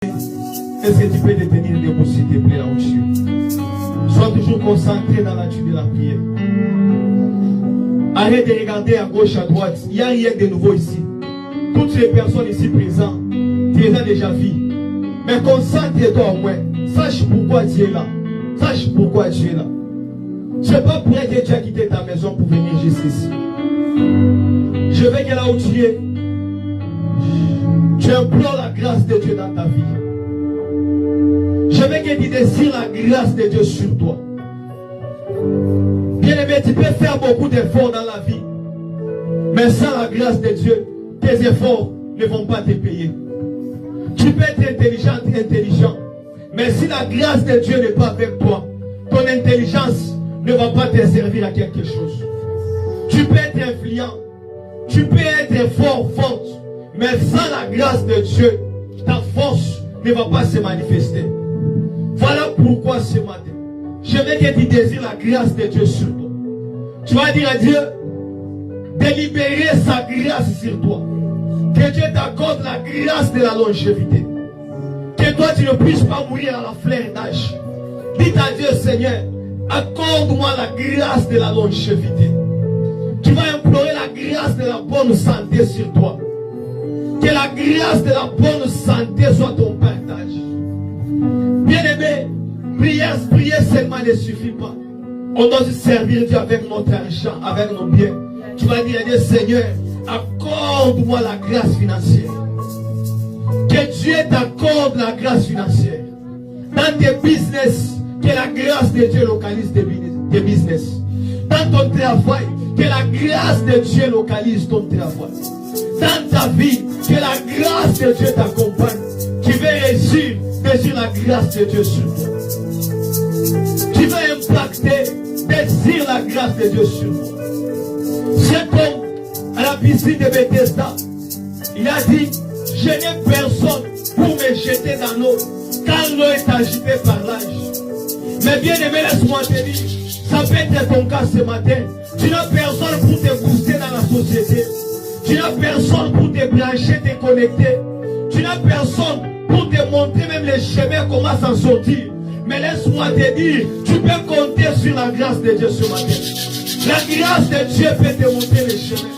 Est-ce que tu peux te tenir debout s'il te plaît là au-dessus? Sois toujours concentré dans l'attitude de la prière. Arrête de regarder à gauche, à droite. Il n'y a rien de nouveau ici. Toutes les personnes ici présentes, tu les as déjà vues. Mais concentre-toi au moins. Sache pourquoi tu es là. Sache pourquoi tu es là. Ce n'est pas pour être que tu as quitté ta maison pour venir jusqu'ici. Je veux que là où tu es, tu implores la grâce de Dieu dans ta vie. Je veux que tu désires la grâce de Dieu sur toi. Bien-aimé, tu peux faire beaucoup d'efforts dans la vie. Mais sans la grâce de Dieu, tes efforts ne vont pas te payer. Tu peux être intelligent. Mais si la grâce de Dieu n'est pas avec toi, ton intelligence ne va pas te servir à quelque chose. Tu peux être influent. Tu peux être fort, forte. Mais sans la grâce de Dieu, ta force ne va pas se manifester. Voilà pourquoi ce matin, je veux que tu désires la grâce de Dieu sur toi. Tu vas dire à Dieu de libérer sa grâce sur toi. Que Dieu t'accorde la grâce de la longévité. Que toi tu ne puisses pas mourir à la fleur d'âge. Dis à Dieu, Seigneur, accorde-moi la grâce de la longévité. Tu vas implorer la grâce de la bonne santé sur toi. Que la grâce de la bonne santé soit ton partage. Bien-aimé, prier seulement ne suffit pas. On doit servir Dieu avec notre argent, avec nos biens. Tu vas dire à Dieu, Seigneur, accorde-moi la grâce financière. Que Dieu t'accorde la grâce financière. Dans tes business, que la grâce de Dieu localise tes business. Dans ton travail, que la grâce de Dieu localise ton travail. Dans ta vie, que la grâce de Dieu t'accompagne. Tu veux réussir, désire la grâce de Dieu sur toi. Tu veux impacter, désire la grâce de Dieu sur toi. C'est comme à la piscine de Bethesda. Il a dit, je n'ai personne pour me jeter dans l'eau, car l'eau est agitée par l'âge. Mais bien aimé, laisse-moi te dire, ça peut être ton cas ce matin. Tu n'as personne pour te booster dans la société. Tu n'as personne pour te brancher, te connecter. Tu n'as personne pour te montrer même les chemins, comment s'en sortir. Mais laisse-moi te dire, tu peux compter sur la grâce de Dieu ce matin. La grâce de Dieu peut te montrer les chemins.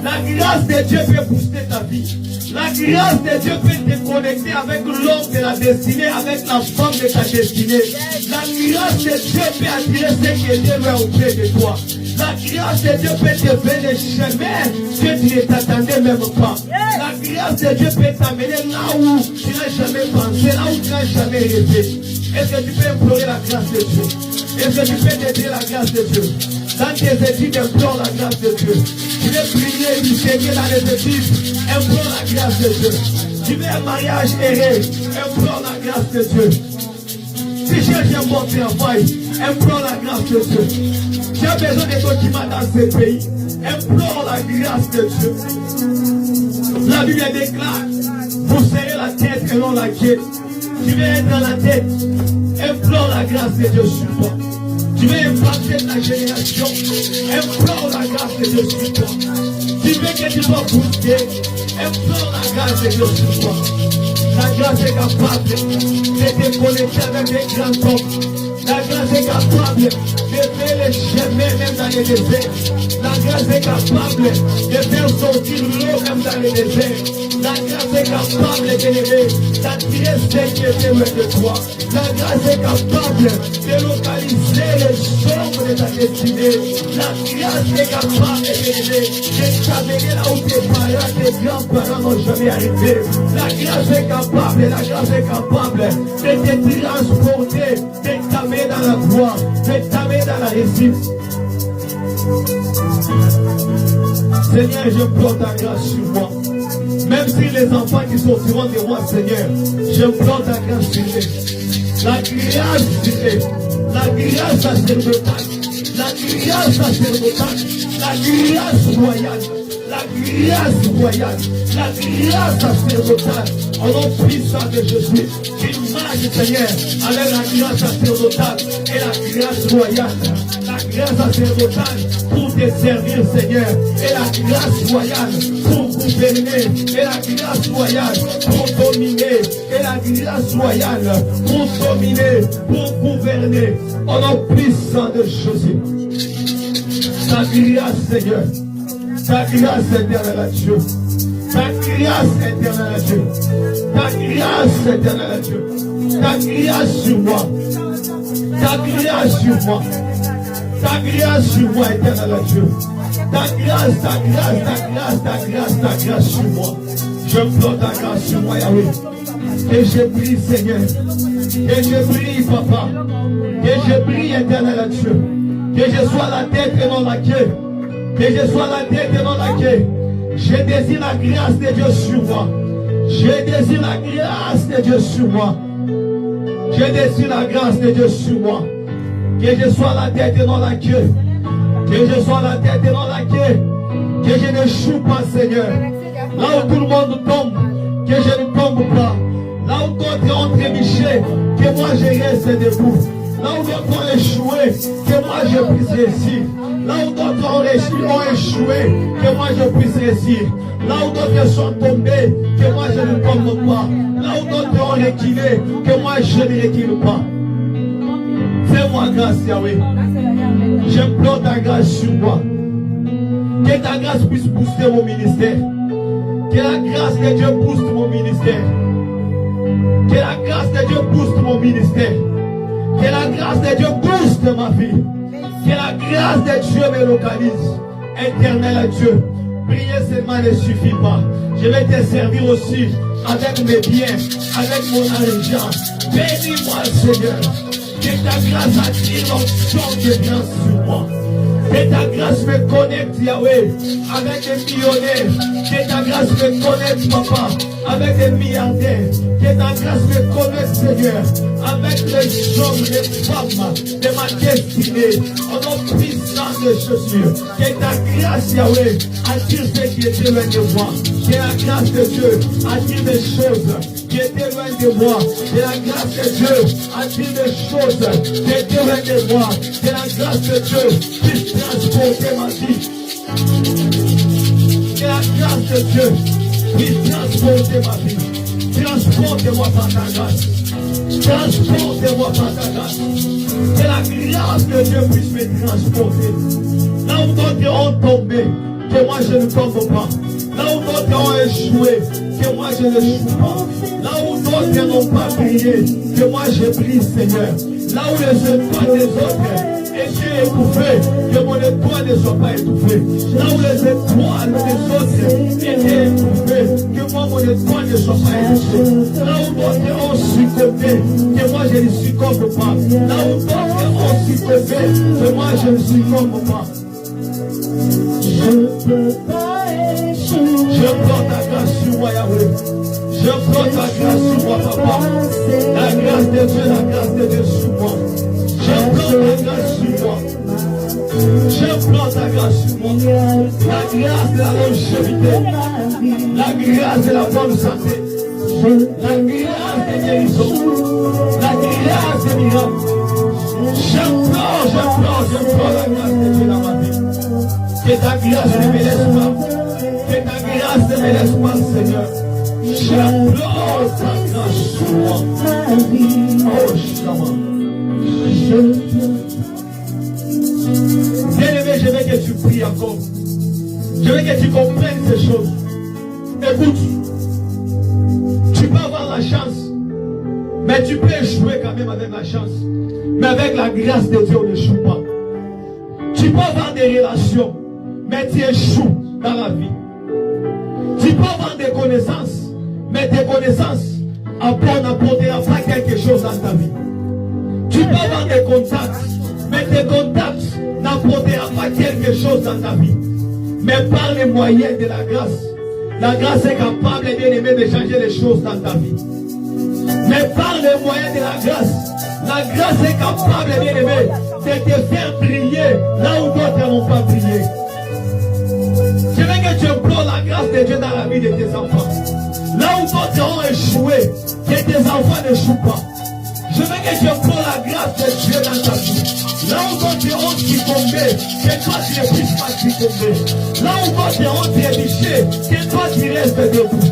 La grâce de Dieu peut booster ta vie. La grâce de Dieu peut te connecter avec l'homme de la destinée, avec la femme de ta destinée. La grâce de Dieu peut attirer ce que Dieu veut auprès de toi. La grâce de Dieu peut te faire les chemins que tu ne t'attendais même pas. La grâce de Dieu peut t'amener là où tu n'as jamais pensé, là où tu n'as jamais rêvé. Est-ce que tu peux implorer la grâce de Dieu? Est-ce que tu peux t'aider la grâce de Dieu? Dans tes études, implore la grâce de Dieu. Tu veux prier, du Seigneur dans les études, implore la grâce de Dieu. Tu veux un mariage erré, implore la grâce de Dieu. Tu cherches un bon travail, implore la grâce de Dieu. Tu as besoin de documents dans ce pays, implore la grâce de Dieu. La Bible déclare, vous serez la tête et non la queue. Tu veux être dans la tête, implore la grâce de Dieu sur toi. Tu veux impacter ta génération, implore la grâce de Dieu sur toi. Tu veux que tu sois boosté, implore la grâce de Dieu sur toi. La grâce est capable de te connecter avec des grands hommes. La grâce est capable de faire les chemins même dans les déserts. La grâce est capable de faire sortir l'eau même dans les déserts. La grâce est capable d'attirer ce qui est loin de toi. La grâce est capable de localiser les sombres de ta destinée. La grâce est capable de t'amener là où tes parents, tes grands-parents n'ont jamais arrivé. La grâce est capable de te transporter, de t'amener dans la gloire, de t'amener dans la réussite. Seigneur, je implore ta grâce sur moi. Même si les enfants qui sortiront de moi, Seigneur, j'implore ta grâce sur eux. La grâce sur eux. La grâce sacerdotale. La grâce sacerdotale. La grâce royale. La grâce royale. La grâce sacerdotale. Au nom puissant de Jésus. Qu'il marche, Seigneur, avec la grâce sacerdotale et la grâce royale. La grâce sacerdotale pour te servir, Seigneur, et la grâce royale pour gouverner, et la grâce royale pour dominer, et la grâce royale pour dominer, pour gouverner. Au nom puissant de Jésus. Ta grâce, Seigneur. Ta grâce éternelle à Dieu. Ta grâce éternelle à Dieu. Ta grâce éternelle à Dieu. Ta grâce sur moi. Ta grâce sur moi. Ta grâce sur moi éternelle à Dieu. Ta grâce, ta grâce, ta grâce, ta grâce, ta grâce sur moi. Je implore ta grâce sur moi, Yahweh. Que je brille, Seigneur. Que je brille, Papa. Que je brille éternel à Dieu. Que je sois la tête et non la queue. Que je sois la tête et non la queue. Je désire la grâce de Dieu sur moi. Je désire la grâce de Dieu sur moi. Je désire la grâce de Dieu sur moi. Que je sois la tête et non la queue. Que je sois la tête et non la queue. Que je n'échoue pas, Seigneur. Là où tout le monde tombe, que je ne tombe pas. Là où d'autres ont trébuché, que moi je reste debout. Là où d'autres ont échoué, que moi je puisse réussir. Là où d'autres ont échoué, que moi je puisse réussir. Là où d'autres sont tombés, que moi je ne tombe pas. Là où d'autres ont reculé, que moi je ne recule pas. Fais-moi grâce, Yahweh. J'implore ta grâce sur moi. Que ta grâce puisse booster mon ministère. Que la grâce de Dieu booste mon ministère. Que la grâce de Dieu booste mon ministère. Que la grâce de Dieu booste ma vie. Que la grâce de Dieu me localise. Éternel à Dieu. Prier seulement ne suffit pas. Je vais te servir aussi avec mes biens, avec mon argent. Bénis-moi, Seigneur. Que ta grâce attire l'onction de grâce sur moi. Que ta grâce me connecte, Yahweh, avec des millionnaires. Que ta grâce me connecte, Papa, avec des milliardaires. Que ta grâce me connecte, Seigneur, avec les hommes, les femmes de ma destinée. Au nom puissant de Jésus. Que ta grâce, Yahweh, attire ceux qui étaient loin de moi. Que la grâce de Dieu attire des choses qui étaient loin de moi. Que la grâce de Dieu attire des choses qui étaient loin de moi. Que la grâce de Dieu puisse transporter ma vie. Que la grâce de Dieu puisse transporter ma vie. Transporte-moi par ta grâce. Transporte-moi par ta grâce. Que la grâce de Dieu puisse me transporter. Là où d'autres ont tombé, que moi je ne tombe pas. Là où d'autres ont échoué, que moi je n'échoue pas. Là où d'autres n'ont pas brillé, que moi je brille, Seigneur. Là où les étoiles des autres étaient étouffées, que mon étoile ne soit pas étouffée. Là où les étoiles des autres étaient étouffées, que moi mon étoile ne soit pas étouffée. Là où d'autres ont succombé, que moi je ne succombe pas. Là où d'autres ont succombé, que moi je ne succombe pas. Je peux pas échouer. Je prends ta grâce sur moi, Yahweh. Je prends ta grâce sur moi, Papa. La grâce de Dieu, la grâce de Dieu sur moi. Je prends ta grâce sur moi. Je prends ta grâce sur moi. La grâce de la longévité. La grâce de la bonne santé. La grâce de guérison. La grâce de miracle. Je prends la grâce de Dieu dans ma vie. Que ta grâce ne me laisse pas. Que ta grâce ne me laisse pas, Seigneur. J'implore ta grâce sur moi. Oh, Shama. Bien-aimé, je veux que tu pries encore. Je veux que tu comprennes ces choses. Écoute, tu peux avoir la chance, mais tu peux échouer quand même avec la chance. Mais avec la grâce de Dieu, on n'échoue pas. Tu peux avoir des relations, mais tu échoues dans la vie. Tu peux avoir des connaissances, mais tes connaissances n'apporteront pas quelque chose dans ta vie. Tu peux avoir des contacts, mais tes contacts n'apporteront pas quelque chose dans ta vie. Mais par les moyens de la grâce est capable, bien aimé, de changer les choses dans ta vie. Mais par les moyens de la grâce est capable, bien aimé, de te faire briller là où d'autres n'ont pas brillé. Je veux que tu implores la grâce de Dieu dans la vie de tes enfants. Là où d'autres ont échoué, que tes enfants n'échouent pas. Je veux que tu implores la grâce de Dieu dans ta vie. Là où d'autres ont succombé, que toi tu ne puisses pas succomber. Là où d'autres ont trébuché, que toi tu restes debout.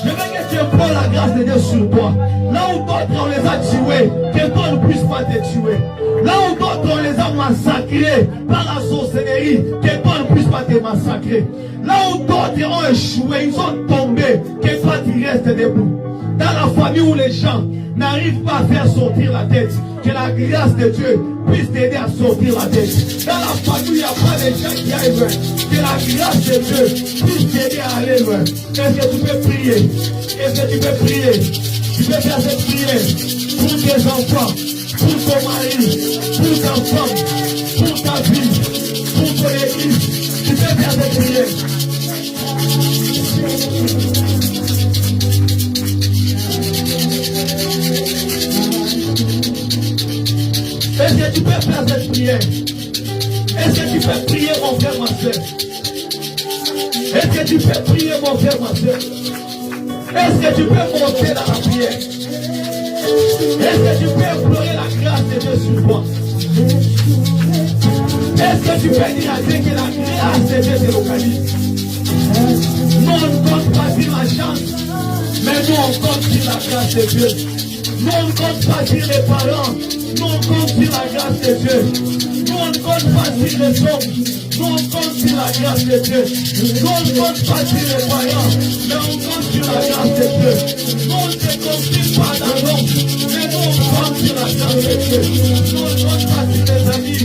Je veux que tu prends la grâce de Dieu sur toi. Là où d'autres on les a tués, que toi ne puisses pas te tuer. Là où d'autres on les a massacrés par la sorcellerie, que toi ne puisses pas te massacrer. Là où d'autres ont échoué, ils ont tombé, que toi tu restes debout. Dans la famille où les gens n'arrivent pas à faire sortir la tête, que la grâce de Dieu puisse t'aider à sortir la tête. Dans la famille où il n'y a pas de gens qui aillent loin, que la grâce de Dieu puisse t'aider à aller loin. Est-ce que tu peux prier? Est-ce que tu peux prier? Tu peux faire cette prière pour tes enfants, pour ton mari, pour ta femme, pour ta vie, pour ton église. Tu peux faire cette prière. Est-ce que tu peux faire cette prière? Est-ce que tu peux prier mon frère, ma soeur? Est-ce que tu peux prier mon frère, ma soeur? Est-ce que tu peux monter dans la prière? Est-ce que tu peux implorer la grâce de Dieu sur toi? Est-ce que tu peux dire à Dieu que la grâce de Dieu te localise? Nous on ne compte pas sur la chance, mais nous on compte sur la grâce de Dieu. Nous on ne compte pas sur les parents, nous on compte sur la grâce de Dieu. Nous on ne compte pas sur les hommes, nous on compte sur la grâce de Dieu. Nous on ne compte pas sur les parents, mais on compte sur la grâce de Dieu. Nous on ne se confie pas dans l'homme, mais nous on compte sur la grâce de Dieu. Nous on ne compte pas sur les amis,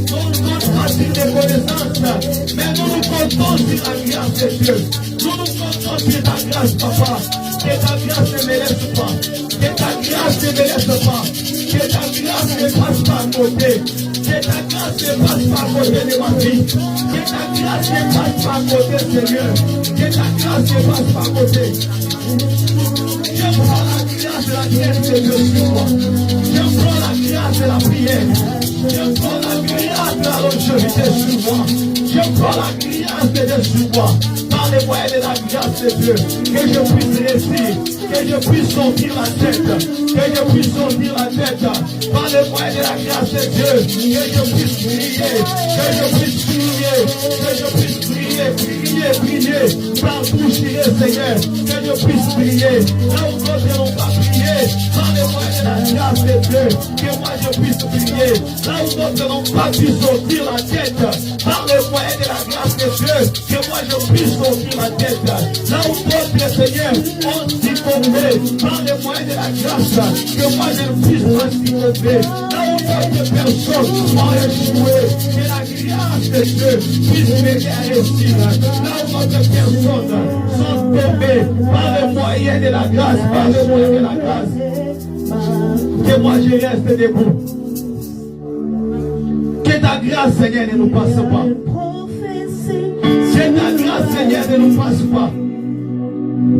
nous on ne compte pas sur les connaissances, mais nous nous comptons sur la grâce de Dieu. Nous nous comptons sur ta grâce, papa. Que ta grâce ne me laisse pas. Que ta grâce ne me laisse pas. Que ta grâce ne passe pas à côté. Que ta grâce ne passe pas à côté de ma vie. Que ta grâce ne passe pas à côté, Seigneur. Que ta grâce ne passe pas à côté. Je prends la grâce de la grâce de Dieu sur moi. Je prends la grâce de la prière. Je prends la grâce de la longévité sur moi. Je prends la grâce de Dieu sur moi. Par les moyens de la grâce de Dieu, que je puisse réussir, que je puisse sortir la tête, que je puisse sortir la tête, par les moyens de la grâce de Dieu, que je puisse prier, que je puisse prier, que je puisse prier, partout j'irai, Seigneur, que je puisse prier, là où d'autres n'ont pas prié, par les moyens de la grâce de Dieu, que moi je puisse prier, là où d'autres n'ont pas pu sortir la tête, par les moyens de la grâce de Dieu, que moi je puisse sortir la tête, là où d'autres, Seigneur, ont succombé, par les moyens de la grâce, que moi je ne puisse pas succomber, là où d'autres personnes ont échoué, que la grâce de Dieu puisse m'aider à réussir, là où d'autres personnes sont tombées, par les moyens de la grâce, par les moyens de la grâce, que moi je reste debout. Que ta grâce, Seigneur, ne nous passe pas. Que ta grâce, Seigneur, ne nous passe pas.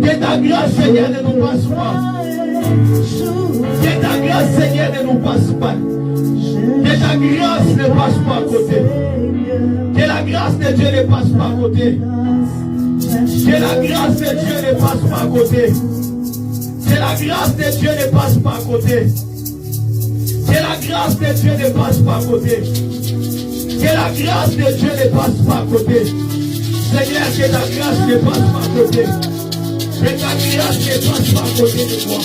Que ta grâce, Seigneur, ne nous passe pas. Que ta grâce, Seigneur, ne nous passe pas. Que ta grâce ne passe pas à côté. Que la grâce de Dieu ne passe pas à côté. Que la grâce de Dieu ne passe pas à côté. Que la grâce de Dieu ne passe pas à côté. Que la grâce de Dieu ne passe pas à côté. Que la grâce de Dieu ne passe pas à côté. Seigneur, que ta grâce ne passe pas à côté. Que ta grâce ne passe pas à côté de moi.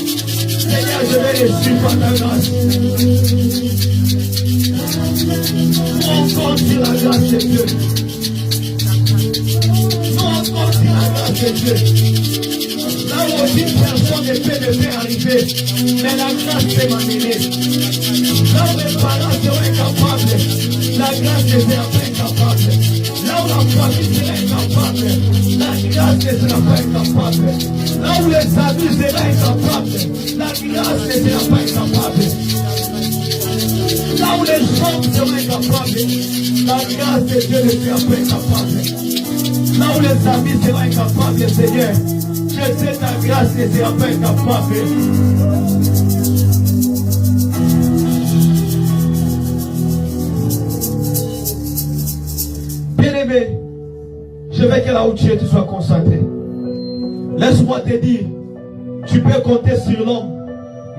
Seigneur, je vais reçu par ta grâce. On compte sur la grâce de Dieu. On compte sur la grâce de Dieu. Là où aucune personne ne peut arriver, mais la grâce peut m'amener. Là où les parents seront incapables, la grâce ne sera pas incapable. Là où la famille sera incapable, la grâce ne sera pas incapable. Là où les amis seront incapables, la grâce ne sera pas incapable. Là où les hommes seront incapables, la grâce de Dieu ne sera pas incapable. Là où les amis seront incapables, Seigneur, je sais ta grâce ne sera pas incapable. Bien-aimé, je veux que là où tu es, tu sois concentré. Laisse-moi te dire, tu peux compter sur l'homme,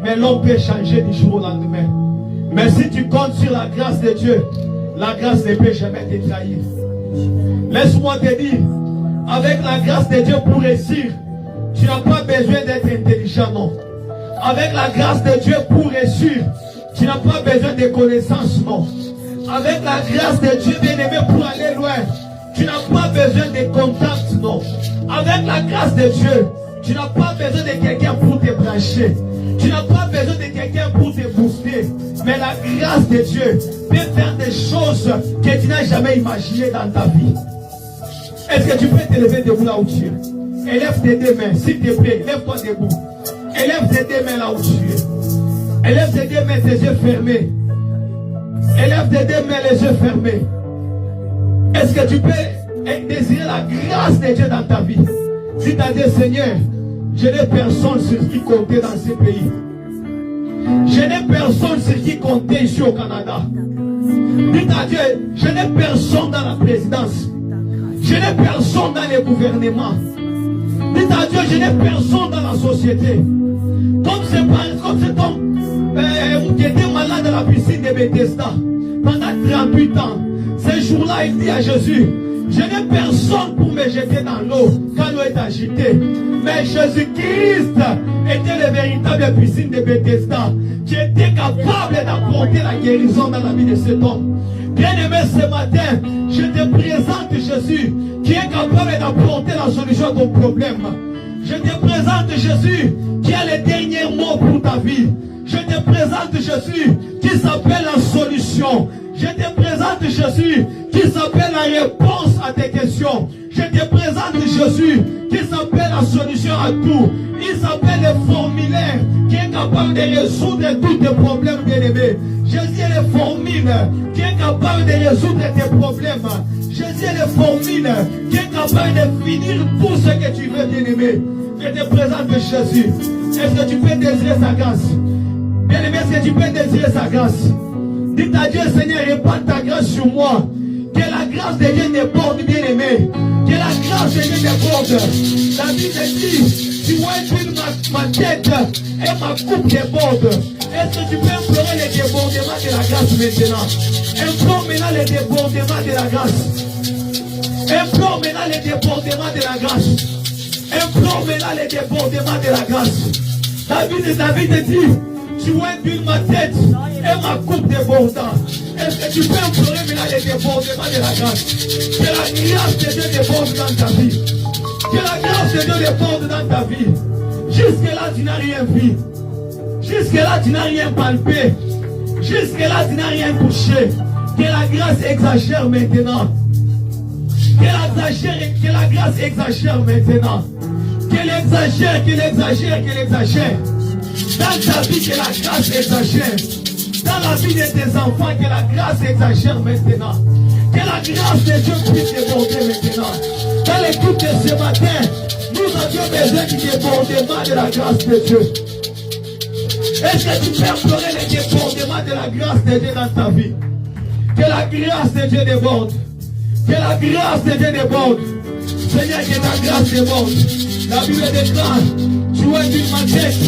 mais l'homme peut changer du jour au lendemain. Mais si tu comptes sur la grâce de Dieu, la grâce ne peut jamais te trahir. Laisse-moi te dire, avec la grâce de Dieu pour réussir, tu n'as pas besoin d'être intelligent, non. Avec la grâce de Dieu pour réussir, tu n'as pas besoin de connaissances, non. Avec la grâce de Dieu, bien-aimé, pour aller loin, tu n'as pas besoin de contacts, non. Avec la grâce de Dieu, tu n'as pas besoin de quelqu'un pour te brancher. Tu n'as pas besoin de quelqu'un pour te booster. Mais la grâce de Dieu peut faire des choses que tu n'as jamais imaginées dans ta vie. Est-ce que tu peux te lever debout là où tu es? Élève tes deux mains, s'il te plaît, lève-toi debout. Élève tes deux mains là où tu es. Élève tes deux mains, tes yeux fermés. Élève tes deux mains, les yeux fermés. Est-ce que tu peux désirer la grâce de Dieu dans ta vie? C'est-à-dire, Seigneur, je n'ai personne sur qui compter dans ce pays. Je n'ai personne sur qui compter ici au Canada. Dites à Dieu, je n'ai personne dans la présidence. Je n'ai personne dans les gouvernements. Dites à Dieu, je n'ai personne dans la société. Comme cet homme qui était malade dans la piscine de Bethesda pendant 38 ans. Ce jour-là, il dit à Jésus, je n'ai personne pour me jeter dans l'eau quand l'eau est agitée. Mais Jésus-Christ était le véritable piscine de Bethesda qui était capable d'apporter la guérison dans la vie de cet homme. Bien-aimé, ce matin, je te présente Jésus qui est capable d'apporter la solution à ton problème. Je te présente Jésus qui a les derniers mots pour ta vie. Je te présente Jésus qui s'appelle la solution. Je te présente Jésus qui s'appelle la réponse à tes questions. Je te présente Jésus qui s'appelle la solution à tout. Il s'appelle le formulaire qui est capable de résoudre tous tes problèmes, bien-aimés. Jésus est le formule qui est capable de résoudre tes problèmes. Jésus est le formule qui est capable de finir tout ce que tu veux, bien-aimé. Je te présente Jésus. Est-ce que tu peux désirer sa grâce? Bien-aimé, est-ce que tu peux désirer sa grâce? Dites à Dieu, Seigneur, répand ta grâce sur moi. Que la grâce de Dieu déborde, bien-aimé. Que la grâce de Dieu déborde. La Bible dit, tu vois ma tête et ma coupe déborde. Est-ce que tu peux implorer le débordement de la grâce maintenant? Implore maintenant le débordement de la grâce. Implore maintenant le débordement de la grâce. Implore maintenant le débordement de la grâce. David dit, tu vois ma tête et ma coupe débordant. Est-ce que tu peux implorer maintenant le débordement de la grâce? Que la grâce de Dieu déborde dans ta vie. Que la grâce de Dieu déborde dans ta vie. Jusque-là, tu n'as rien vu. Jusque-là, tu n'as rien palpé. Jusque-là, tu n'as rien touché. Que la grâce exagère maintenant. Que la grâce exagère maintenant. Qu'elle exagère, qu'elle exagère, qu'elle exagère. Dans ta vie, que la grâce exagère. Dans la vie de tes enfants, que la grâce exagère maintenant. Que la grâce de Dieu puisse déborder maintenant. Dans l'écoute de ce matin, nous avions besoin du débordement de la grâce de Dieu. Est-ce que tu peux implorer le débordement de la grâce de Dieu dans ta vie? Que la grâce de Dieu déborde. Que la grâce de Dieu déborde. Seigneur, que ta grâce déborde. La Bible déclare, tu es ma tête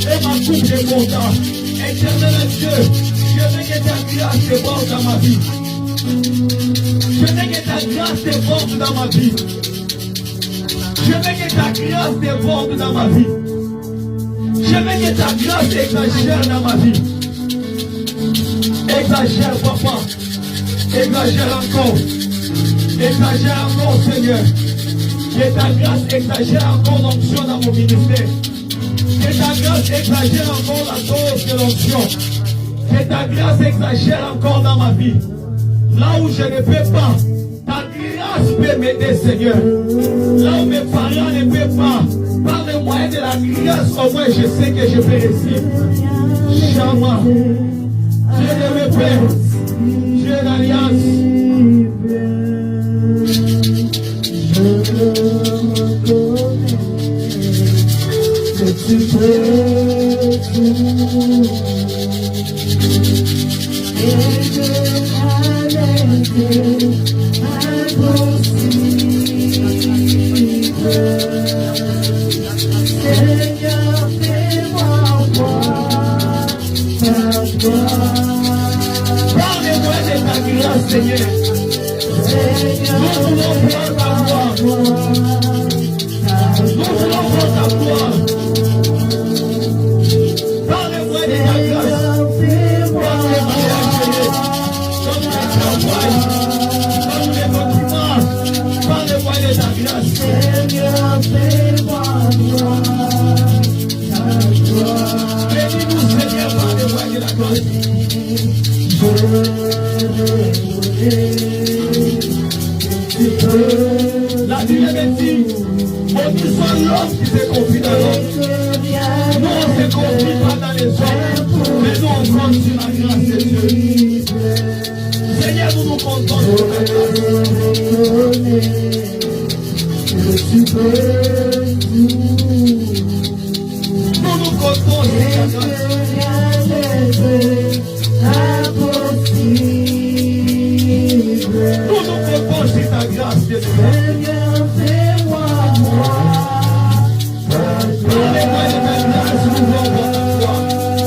et ma coupe débordant. Éternel Dieu, je veux que ta grâce déborde dans ma vie. Je veux que ta grâce déborde dans ma vie. Je veux que ta grâce déborde dans ma vie. Je veux que ta grâce exagère dans ma vie. Exagère, papa. Exagère encore. Exagère encore, Seigneur. Que ta grâce exagère encore l'onction dans mon ministère. Que ta grâce exagère encore la cause de l'onction. Que ta grâce exagère encore dans ma vie. Là où je ne peux pas, ta grâce peut m'aider, Seigneur. Là où mes parents ne peuvent pas, par le moyen de la grâce, au moins je sais que je peux réussir. Chama, Dieu de mes pères, Dieu d'alliance. Tu peux tout et de arrêter impossible. Seigneur, fais-moi voir ta gloire. ta grâce, Seigneur. Nous voulons voir ta gloire. Nous voulons voir ta gloire. Parlez-moi de ta grâce. Comme les travail, comme les documents. Parlez-moi de ta grâce. Bénis-nous, Seigneur, parlez-moi de la grâce. La Bible dit, on dit soit l'homme qui se confie dans l'homme. Nous, on ne se confie pas dans les hommes, mais nous, on compte sur la grâce de Dieu. Seigneur, nous nous comptons sur la grâce. Nous nous comptons sur la grâce. Nous nous comptons sur ta grâce, Dieu. Parlez-moi de ta grâce, nous voulons voir ta gloire.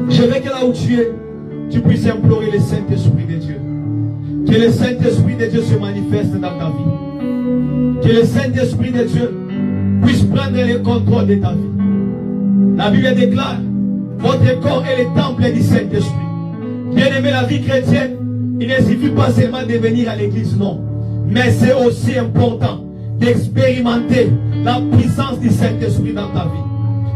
Je veux que là où tu es, tu puisses implorer le Saint-Esprit de Dieu. Que le Saint-Esprit de Dieu se manifeste dans ta vie. Que le Saint-Esprit de Dieu puisse prendre le contrôle de ta vie. La Bible déclare, votre corps est le temple du Saint-Esprit. Bien aimé, la vie chrétienne, il ne suffit pas seulement de venir à l'église, non. Mais c'est aussi important d'expérimenter la puissance du Saint-Esprit dans ta vie.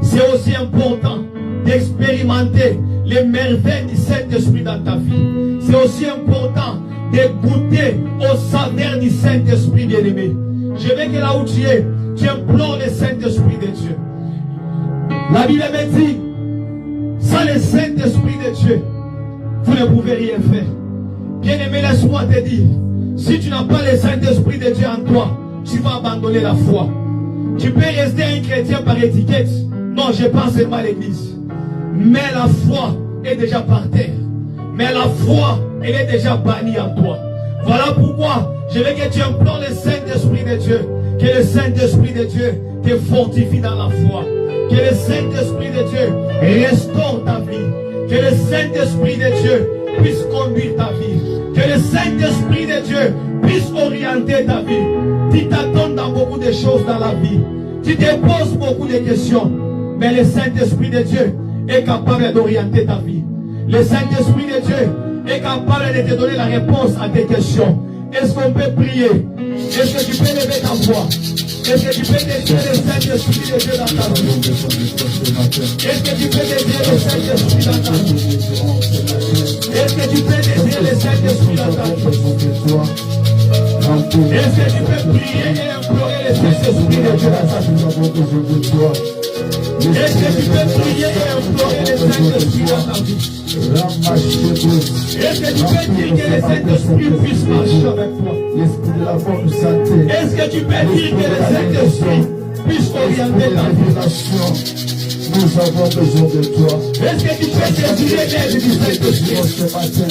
C'est aussi important d'expérimenter les merveilles du Saint-Esprit dans ta vie. C'est aussi important de goûter au saveur du Saint-Esprit bien-aimé. Je veux que là où tu es, tu implores le Saint-Esprit de Dieu. La Bible me dit, sans le Saint-Esprit de Dieu, vous ne pouvez rien faire. Bien-aimé, laisse-moi te dire, si tu n'as pas le Saint-Esprit de Dieu en toi, tu vas abandonner la foi. Tu peux rester un chrétien par étiquette. Non, je pense seulement à l'église. Mais la foi est déjà par terre. Mais la foi, elle est déjà bannie en toi. Voilà pourquoi je veux que tu implores le Saint-Esprit de Dieu. Que le Saint-Esprit de Dieu te fortifie dans la foi. Que le Saint-Esprit de Dieu restaure ta vie. Que le Saint-Esprit de Dieu puisse conduire ta vie. Que le Saint-Esprit de Dieu puisse orienter ta vie. Tu t'attends dans beaucoup de choses dans la vie. Tu te poses beaucoup de questions. Mais le Saint-Esprit de Dieu est capable d'orienter ta vie. Le Saint-Esprit de Dieu est capable de te donner la réponse à tes questions. Est-ce qu'on peut prier? Est-ce que tu peux lever ta voix? Est-ce que tu peux désirer le Saint-Esprit de Dieu dans ta vie? Est-ce que tu peux désirer le Saint-Esprit dans ta vie? Est-ce que tu peux désirer le Saint-Esprit dans ta vie? Est-ce que tu peux prier et implorer le Saint-Esprit de Dieu dans ta vie? Nous avons besoin de toi. Est-ce que tu peux prier et implorer le Saint-Esprit dans ta vie? Est-ce que tu peux dire que le Saint-Esprit puisse marcher avec toi? L'esprit de la bonne santé. Est-ce que tu peux dire que le Saint-Esprit puisse orienter ta vie? Nous avons besoin de toi. Est-ce que tu peux désirer l'aide du Saint-Esprit? Ce matin,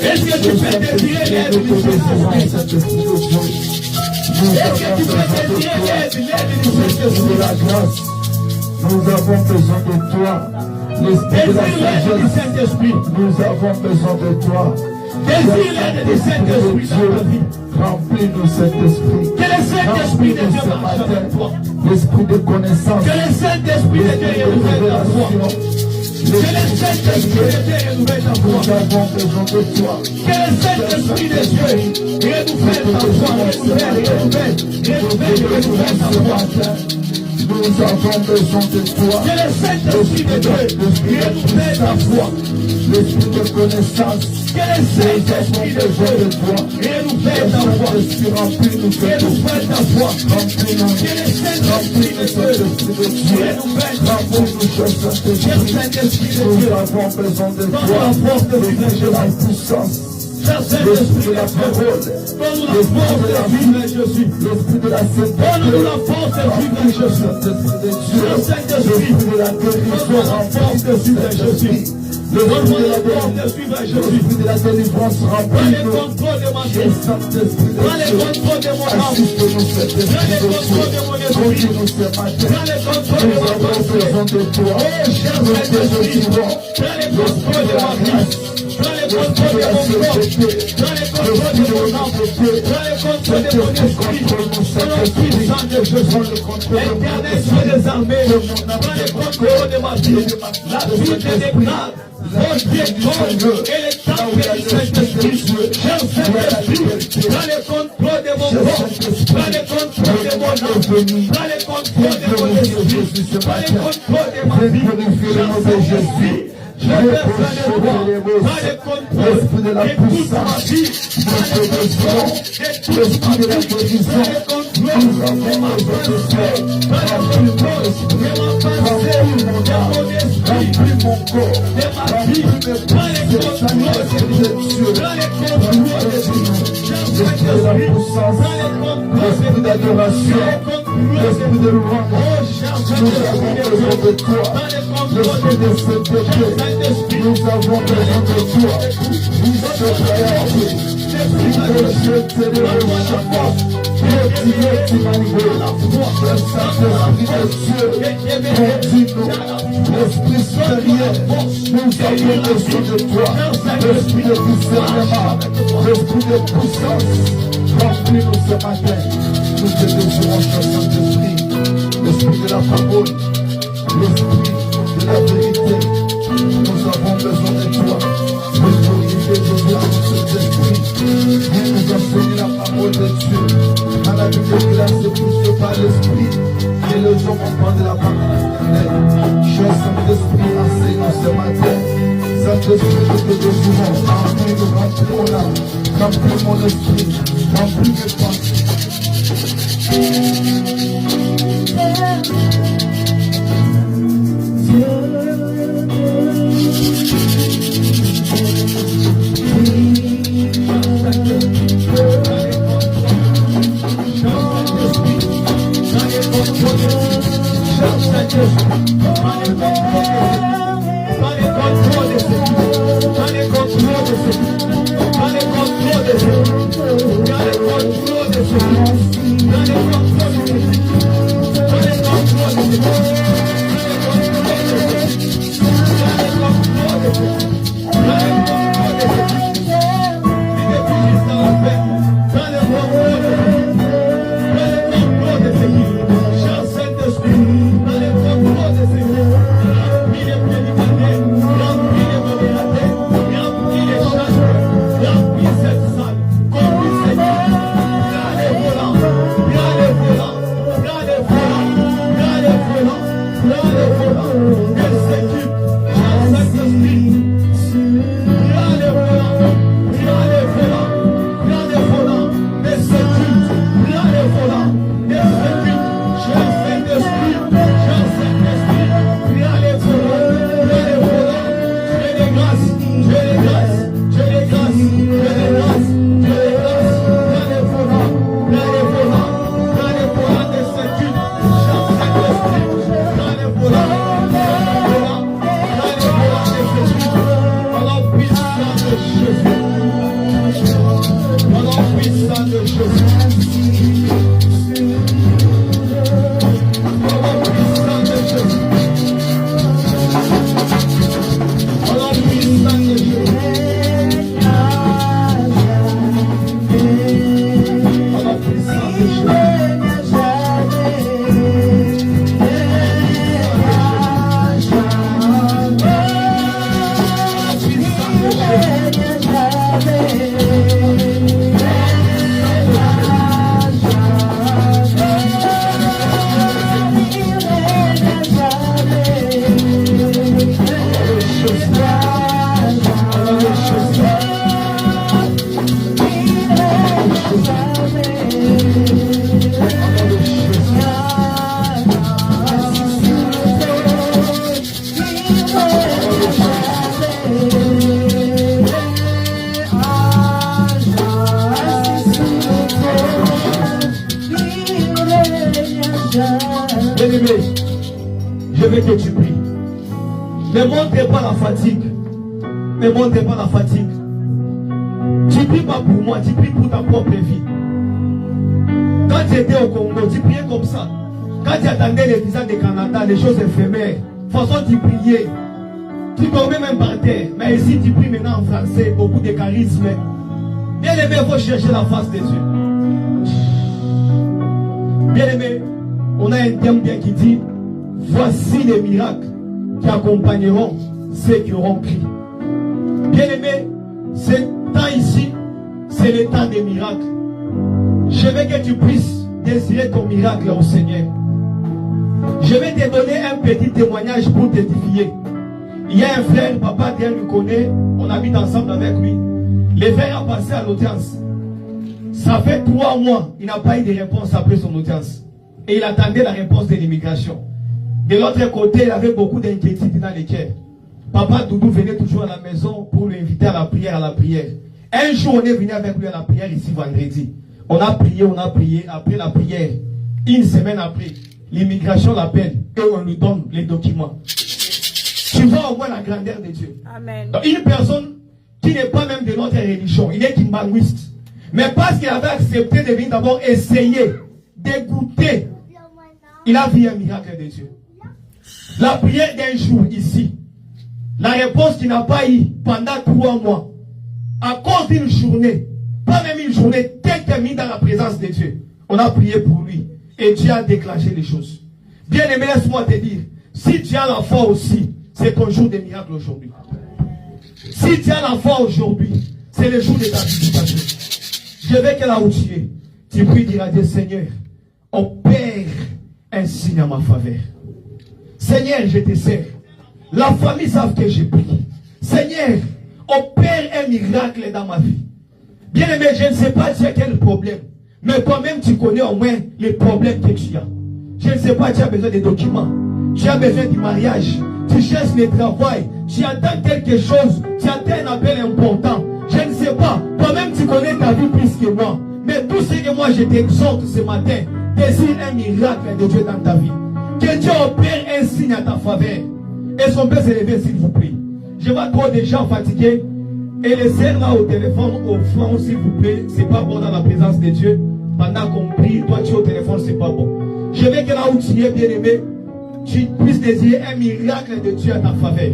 est-ce que tu peux désirer l'aide du Saint-Esprit? Est-ce que tu peux désirer l'aide du Saint-Esprit? De la grâce, nous avons besoin de toi. L'esprit de la sagesse, nous avons besoin de toi. Désire l'aide du Saint-Esprit dans ta vie. Remplis-nous cet esprit. Que le Saint-Esprit de Dieu marche avec toi. L'esprit de connaissance. Que le Saint-Esprit de Dieu renouvelle ta foi. Que le Saint-Esprit de Dieu renouvelle ta foi. Nous avons besoin de toi. Que le Saint-Esprit de Dieu renouvelle ta foi. Renouvelle ta foi. Nous avons besoin de toi. Que le Saint-Esprit de Dieu renouvelle ta foi. L'esprit de connaissance. Que le Saint-Esprit de Dieu renouvelle ta foi. Renouvelle ta foi. Que le Saint-Esprit de Dieu renouvelle ta foi. Que le Saint-Esprit de Dieu nous avons besoin de dans toi. la force de De la puissance. Saint-Esprit de la parole. Donne-nous la force de vivre Jésus. L'esprit de la sainteté. Donne-nous la force de vivre Jésus. L'esprit de Dieu. Saint-Esprit, L'esprit de la guérison. donne-nous la force de vivre Jésus. Donne-moi la force de suivre Jésus. L'esprit de la délivrance Prends remplit le contrôle de ma vie. Saint-Esprit de Prends le Dieu. contrôle de mon âme. Assiste-nous cet Prends le esprit de contrôle de mon Dieu. esprit. Conduis-nous ce matin. Prends le contrôle de Nous ma avons pensée. besoin de toi. Oh, cher Nous Saint-Esprit, désirons prends le contrôle de ma vie. Prends le contrôle de mon corps. Prends le contrôle de mon âme. Prends le contrôle de mon esprit. Au nom puissant de Jésus. Éternel Dieu des armées, prends le contrôle de ma vie. La vie te dégrade. Mon Dieu compte et le temple du Saint-Esprit. Cher Saint-Esprit, prends le contrôle de mon corps. Prends le contrôle de mon âme. Prends le contrôle de mon esprit. Prends le contrôle de ma vie. Cher Saint-Esprit, je vais faire le roi. Prends le contrôle de toute ma vie. Prends le contrôle de toute ma vie. Prends le contrôle de ma pensée. Prends le contrôle de ma pensée, de mon esprit, de ma vie. Prends le contrôle de Dieu. Prends le contrôle de Dieu. Cher Saint-Esprit, prends le contrôle de l'adoration. L'esprit de louange. Oh, cher Nous avons besoin de toi. prends le contrôle L'esprit de de Dieu. sainteté. Saint-Esprit, Nous avons besoin de toi. Nous sommes prêts. Je te le rechante. Tu m'envoies la foi. Le Saint-Esprit de Dieu. Continue. L'Esprit supérieur. Nous avons besoin de toi. L'Esprit de discernement. L'Esprit de puissance. Remplis-nous ce matin. Nous te désirons, cher Saint-Esprit. L'Esprit de la parole. L'Esprit de la vérité. Nous avons besoin de toi. Pour glorifier Jésus avec cet esprit. Viens nous enseigner la parole de Dieu. À la Bible de grâce et poussée par l'esprit. Et le jour on parle de la parole éternelle. Cher Saint-Esprit, enseigne-nous ce matin. Saint-Esprit, nous te désirons. Remplis mon âme. Remplis mon esprit. Remplis mes pensées. Je veux que tu pries. Ne montre pas la fatigue. Ne montre pas la fatigue. Tu pries pas pour moi, tu pries pour ta propre vie. Quand tu étais au Congo, tu priais comme ça. Quand tu attendais les visas du Canada, les choses éphémères, de toute façon tu priais. Tu dormais même par terre. Mais ici tu pries maintenant en français, beaucoup de charisme. Bien aimé, il faut chercher la face de Dieu. Bien aimé, on a un terme bien qui dit: voici les miracles qui accompagneront ceux qui auront crié. Bien aimé, ce temps ici, c'est le temps des miracles. Je veux que tu puisses désirer ton miracle au Seigneur. Je vais te donner un petit témoignage pour t'édifier. Il y a un frère, papa Dieu le connaît, on habite ensemble avec lui. Le frère a passé à l'audience. Ça fait 3 mois, il n'a pas eu de réponse après son audience. Et il attendait la réponse de l'immigration. De l'autre côté, il avait beaucoup d'inquiétudes dans les cœurs. Papa Doudou venait toujours à la maison pour l'inviter à la prière, Un jour, on est venu avec lui à la prière ici vendredi. On a prié. Après la prière, une semaine après, l'immigration l'appelle et on lui donne les documents. Tu vois au moins la grandeur de Dieu. Amen. Donc, une personne qui n'est pas même de notre religion, il est kimbanguiste. Mais parce qu'il avait accepté de venir d'abord essayer, de goûter, il a vu un miracle de Dieu. La prière d'un jour ici, la réponse qu'il n'a pas eu pendant 3 mois, à cause d'une journée, pas même une journée, quelques minutes dans la présence de Dieu, on a prié pour lui et Dieu a déclenché les choses. Bien aimé, laisse-moi te dire, si tu as la foi aussi, c'est ton jour de miracle aujourd'hui. Si tu as la foi aujourd'hui, c'est le jour de ta visitation. Je veux que là où tu pries dire à Dieu: Seigneur, opère un signe à ma faveur. Seigneur, je te sers. La famille savent que j'ai prié. Seigneur, opère un miracle dans ma vie. Bien aimé, je ne sais pas tu as quel problème, mais toi-même tu connais au moins les problèmes que tu as. Je ne sais pas, tu as besoin des documents, tu as besoin du mariage, tu cherches le travail, tu attends quelque chose, tu attends un appel important. Je ne sais pas, toi-même tu connais ta vie plus que moi. Mais tout ce que moi je t'exhorte ce matin, désire un miracle de Dieu dans ta vie. Que Dieu opère un signe à ta faveur. Est-ce qu'on peut se lever s'il vous plaît? Je vois trop de gens fatigués. Et les sœurs là au téléphone, au front s'il vous plaît, c'est pas bon dans la présence de Dieu. Pendant qu'on prie, toi tu es au téléphone, c'est pas bon. Je veux que là où tu es bien aimé, tu puisses désirer un miracle de Dieu à ta faveur.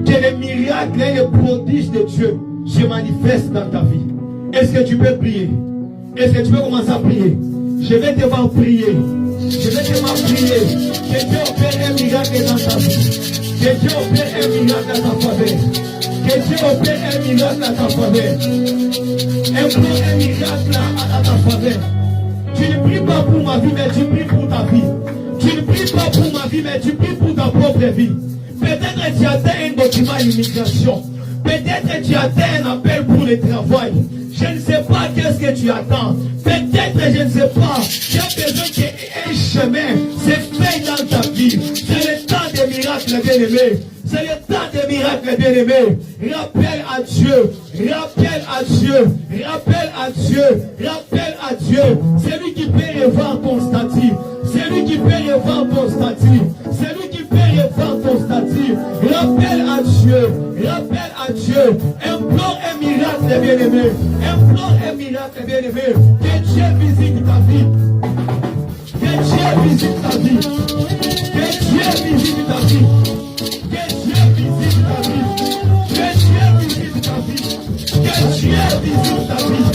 Que le miracle et le prodige de Dieu se manifestent dans ta vie. Est-ce que tu peux prier? Est-ce que tu peux commencer à prier? Je vais te voir prier. Je vais te voir prier. Que Dieu opère un miracle dans ta vie. Que Dieu opère un miracle à ta faveur. Que Dieu opère un miracle à ta faveur. Implore un miracle à ta faveur. Tu ne pries pas pour ma vie, mais tu pries pour ta vie. Tu ne pries pas pour ma vie, mais tu pries pour ta propre vie. Peut-être tu attends un document à l'immigration. Peut-être tu attends un appel pour le travail. Je ne sais pas qu'est-ce que tu attends. Peut-être, je ne sais pas, tu as besoin qu'un chemin se fait dans ta vie. C'est le temps des miracles, bien aimé. C'est le temps des miracles, bien-aimés. Rappelle à Dieu. Rappelle à Dieu. Rappelle à Dieu. Rappelle à Dieu. C'est lui qui peut revoir ton statut. C'est lui qui peut revoir ton statut. C'est lui qui peut revoir ton statut. Rappelle à Dieu. Rappelle à Dieu. Implore un miracle, bien-aimé. Implore un miracle, bien-aimé. Que Dieu visite ta vie. Que Dieu visite ta vie. Que Dieu visite ta vie. Que Dieu visite ta vie. Que Dieu visite ta vie. Que Dieu visite ta vie. Que Dieu visite ta vie. Que Dieu visite ta vie.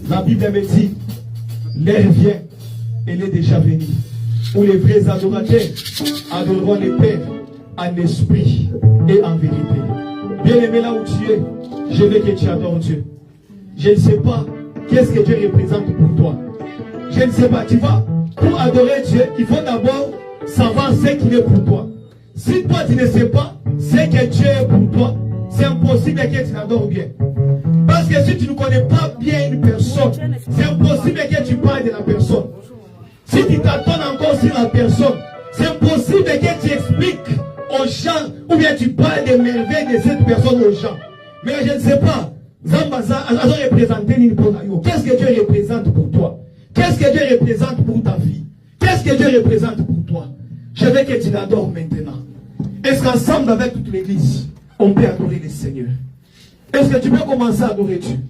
La Bible me dit, l'heure vient, elle est déjà venue, où les vrais adorateurs adoreront le Père en esprit et en vérité. Bien-aimé, là où tu es, je veux que tu adores Dieu. Je ne sais pas qu'est-ce que Dieu représente pour toi. Je ne sais pas, tu vois, pour adorer Dieu, il faut d'abord savoir ce qu'il est pour toi. Si toi tu ne sais pas ce que Dieu est pour toi, c'est impossible que tu l'adores bien. Parce que si tu ne connais pas bien une personne, c'est impossible que tu parles de la personne. Si tu t'attends encore sur la personne, c'est impossible que tu expliques aux gens ou bien tu parles des merveilles de cette personne aux gens. Mais je ne sais pas, qu'est-ce que Dieu représente pour toi? Qu'est-ce que Dieu représente pour ta vie? Qu'est-ce que Dieu représente pour toi? Je veux que tu l'adores maintenant. Est-ce qu'ensemble avec toute l'église, on peut adorer le Seigneur? Est-ce que tu peux commencer à adorer Dieu?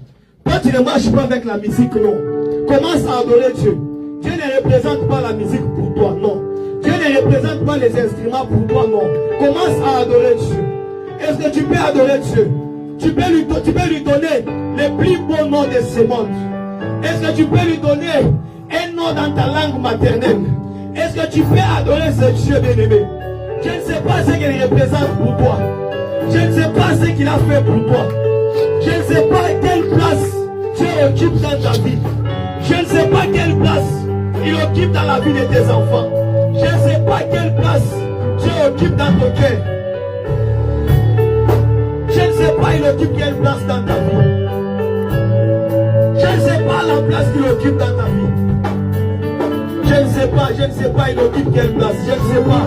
Toi, tu ne marches pas avec la musique, non. Commence à adorer Dieu. Dieu ne représente pas la musique pour toi, non. Dieu ne représente pas les instruments pour toi, non. Commence à adorer Dieu. Est-ce que tu peux adorer Dieu? Tu peux lui donner le plus beau nom de ce monde. Est-ce que tu peux lui donner un nom dans ta langue maternelle? Est-ce que tu peux adorer ce Dieu bien-aimé? Je ne sais pas ce qu'il représente pour toi. Je ne sais pas ce qu'il a fait pour toi. Je ne sais pas quelle place Dieu occupe dans ta vie. Je ne sais pas quelle place il occupe dans la vie de tes enfants. Je ne sais pas quelle place Dieu occupe dans ton cœur. Je ne sais pas il occupe quelle place dans ta vie. Je ne sais pas la place qu'il occupe dans ta vie. Je ne sais pas il occupe quelle place. Je ne sais pas.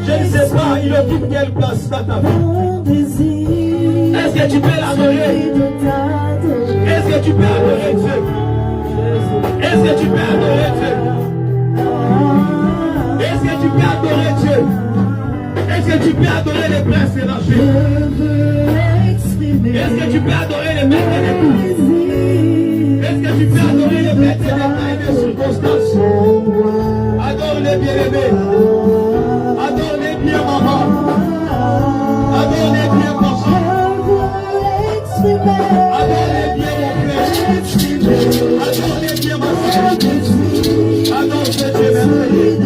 Je ne sais pas il occupe quelle place dans ta vie. Est-ce que tu peux l'adorer? Est-ce que tu peux adorer Dieu? Est-ce que tu peux adorer Dieu? Est-ce que tu peux adorer Dieu? Est-ce que tu peux adorer les princes et la vie? Est-ce que tu peux adorer les maîtres et les coups? Est-ce que tu peux adorer les maîtres et les tailles et les circonstances? Adore les bien-aimés. Adore les bien maman. Adore les bien papa. Adore les bien mon frère. Adore les bien ma soeur. Adore ce Dieu merveilleux.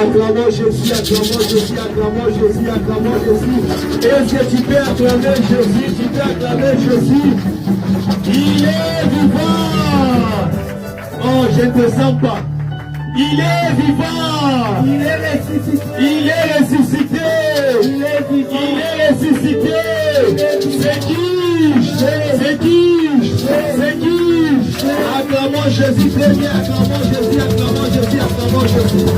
Acclamons Jésus, acclamons Jésus, acclamons Jésus, acclamons Jésus. Est-ce que tu peux acclamer Jésus? Tu peux acclamer Jésus? Il est vivant. Oh, je ne te sens pas. Il est vivant. Il est ressuscité. Il est ressuscité. Il est vivant. Il est ressuscité. C'est qui? C'est qui? C'est qui? Acclamons Jésus, très bien. Acclamons Jésus, acclamons Jésus, acclamons Jésus.